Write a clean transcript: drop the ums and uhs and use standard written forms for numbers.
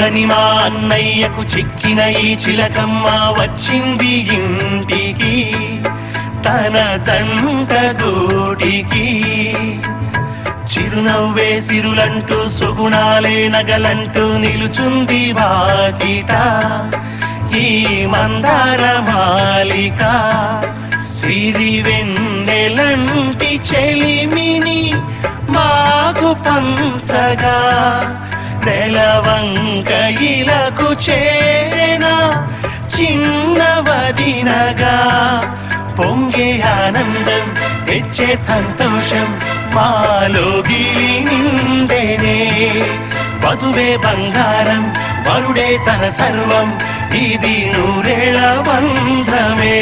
చిక్కని మా అన్నయ్యకు చిక్కిన ఈ చిలకమ్మ వచ్చింది ఇంటికి తన జంట గూటికి. చిరునవ్వే సిరులంటూ సుగుణాలే నగలంటూ నిలుచుంది వాకిట ఈ మందార మాలిక. సిరి వెన్నెలంటి చెలిమిని మాకు పంచగా నెలవంక ఇలకు చేన చిన్న వదినగా. పొంగే ఆనందం తెచ్చే సంతోషం మాలో గిలి నిండేనే. వధువే బంగారం వరుడే తన సర్వం ఇది నూరేళ్ల బంధమే.